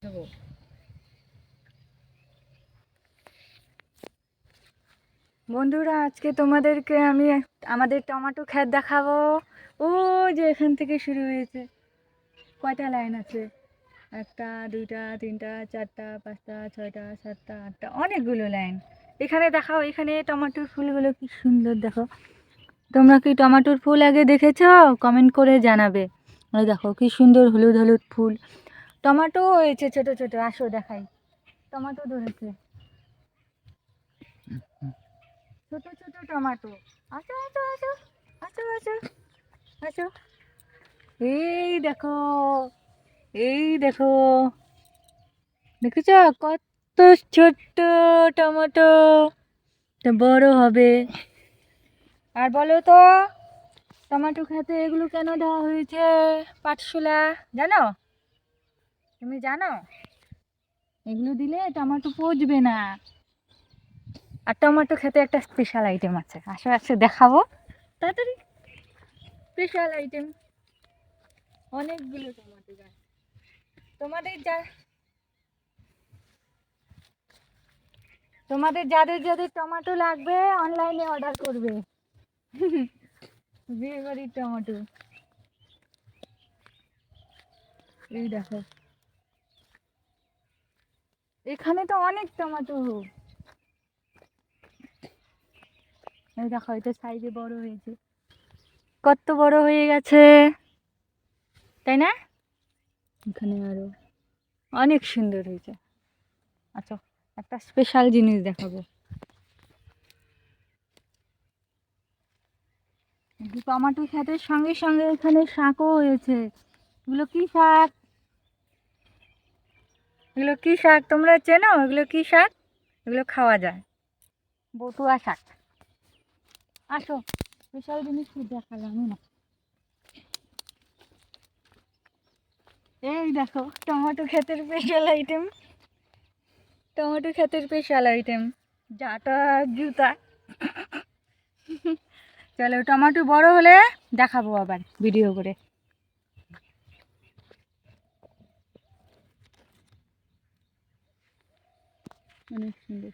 দেখাবো। বন্ধুরা, আজকে তোমাদেরকে আমি আমাদের টমেটো ক্ষেত দেখাবো। ও যে এখান থেকে শুরু হয়েছে। কয়টা লাইন আছে? একটা, দুইটা, তিনটা, চারটা, পাঁচটা, ছয়টা, সাতটা, আটটা, অনেকগুলো লাইন। এখানে দেখাও, এখানে টমেটোর ফুলগুলো কি সুন্দর দেখো। তোমরা কি টমেটোর ফুল আগে দেখেছো? কমেন্ট করে জানাবে। ওই দেখো কি সুন্দর হলুদ হলুদ ফুল। টমেটো হয়েছে ছোট ছোট, আসো দেখাই। টমেটো ধরেছে, ছোট ছোট টমেটো। আসো আসো আসো, আসো আসো আসো। এই দেখো, এই দেখো, দেখেছ কত ছোট্ট টমেটো, তা বড় হবে। আর বলো তো, টমেটো খেতে এগুলো কেন দেওয়া হয়েছে? পাটশোলা, জানো? তুমি জানো? এগুলো দিলে টমেটো পচবে না। আর টমেটো খেতে একটা স্পেশাল আইটেম আছে, আসো আসো দেখাবো তাড়াতাড়ি। স্পেশাল আইটেম, অনেকগুলো টমেটো গাছ। তোমাদের যা তোমাদের যাদের যাদের টমেটো লাগবে অনলাইনে অর্ডার করবে। বিয়ে বাড়ির টমেটো, এই দেখো এখানে তো অনেক টমেটো। এই দেখো, এটা সাইজে বড় হয়েছে, কত বড় হয়ে গেছে, তাই না? এখানে আরো অনেক সুন্দর হয়েছে। আচ্ছা, একটা স্পেশাল জিনিস দেখাবো। টমেটো ক্ষেতের সঙ্গে সঙ্গে এখানে শাকও হয়েছে। এগুলো কি শাক? এগুলো কি শাক তোমরা চেনো? এগুলো কি শাক? এগুলো খাওয়া যায়, বটুয়া শাক। আসো, স্পেশাল জিনিস কি দেখালাম না। এই দেখো টমেটো ক্ষেতের স্পেশাল আইটেম, টমেটো ক্ষেতের স্পেশাল আইটেম, জাটা জুতা। চলো, টমেটো বড় হলে দেখাবো আবার ভিডিও করে। অনেক সুন্দর।